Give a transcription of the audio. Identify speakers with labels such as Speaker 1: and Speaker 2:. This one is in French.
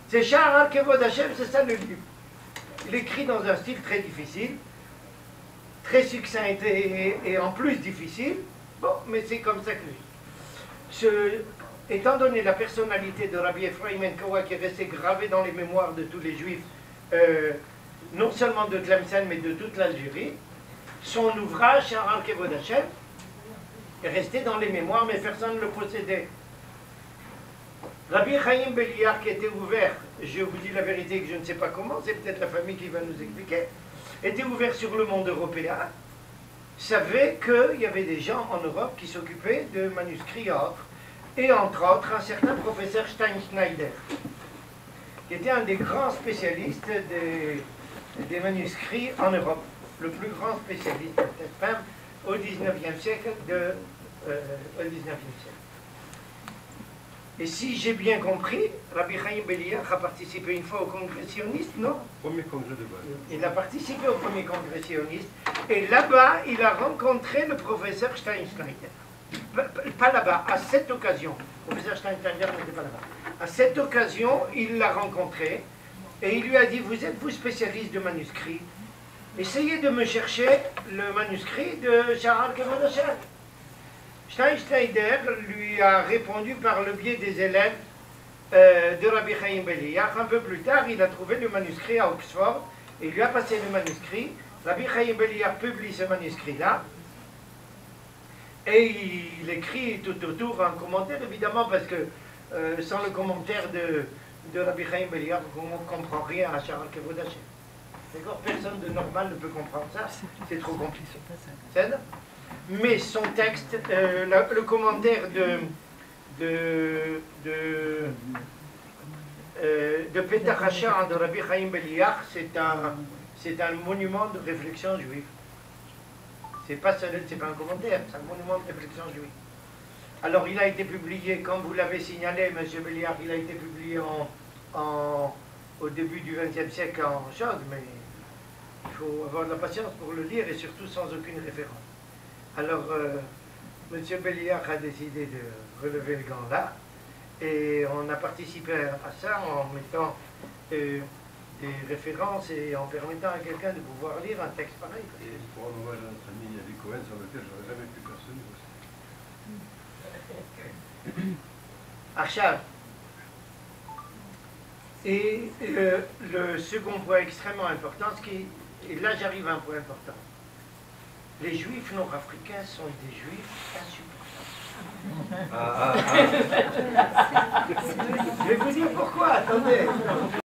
Speaker 1: C'est Sha'ar Kevod Hashem, c'est ça le livre. Il écrit dans un style très difficile, très succinct et en plus difficile. Bon, mais c'est comme ça que étant donné la personnalité de Rabbi Ephraim Enkawa qui est restée gravée dans les mémoires de tous les juifs, non seulement de Tlemcen, mais de toute l'Algérie, son ouvrage, Sha'ar Kevod Hashem, est resté dans les mémoires, mais personne ne le possédait. Rabbi Chaim Beliar, qui était ouvert, je vous dis la vérité que je ne sais pas comment, c'est peut-être la famille qui va nous expliquer, était ouvert sur le monde européen, savait qu'il y avait des gens en Europe qui s'occupaient de manuscrits autres, et entre autres un certain professeur Steinschneider, qui était un des grands spécialistes des manuscrits en Europe, le plus grand spécialiste, peut-être même au XIXe siècle. Et si j'ai bien compris, Rabbi Chaim Beliar a participé une fois au congrès sioniste, non?
Speaker 2: Premier congrès de base.
Speaker 1: Il a participé au premier congrès sioniste, et là-bas, il a rencontré le professeur Steinschneider. Pas là-bas, à cette occasion. Le professeur Steinschneider n'était pas là-bas. À cette occasion, il l'a rencontré, et il lui a dit, vous êtes-vous spécialiste de manuscrits? Essayez de me chercher le manuscrit de Sha'ar Kevod Hashem. Steinschneider lui a répondu par le biais des élèves de Rabbi Chaim Beliar. Un peu plus tard, il a trouvé le manuscrit à Oxford et il lui a passé le manuscrit. Rabbi Chaim Beliar publie ce manuscrit-là et il écrit tout autour un commentaire, évidemment, parce que sans le commentaire de Rabbi Chaim Beliar, on ne comprend rien à Sha'ar Kevod Hashem. D'accord? Personne de normal ne peut comprendre ça, c'est trop compliqué. Mais son texte, le commentaire de Peter Hachar de Rabbi Chaim Beliar, c'est un monument de réflexion juive. C'est pas un commentaire, c'est un monument de réflexion juive. Alors il a été publié, comme vous l'avez signalé, M. Beliar, il a été publié au début du XXe siècle en chose, mais il faut avoir de la patience pour le lire et surtout sans aucune référence. Alors, M. Beliar a décidé de relever le gant là, et on a participé à ça en mettant des références et en permettant à quelqu'un de pouvoir lire un texte pareil.
Speaker 2: Et pour un hommage à notre ami Yadi Cohen, sur lequel je n'aurais jamais pu personne.
Speaker 1: Achab. Et le second point extrêmement important, et là j'arrive à un point important. Les juifs nord-africains sont des juifs insupportables. Je vais vous dire pourquoi, attendez.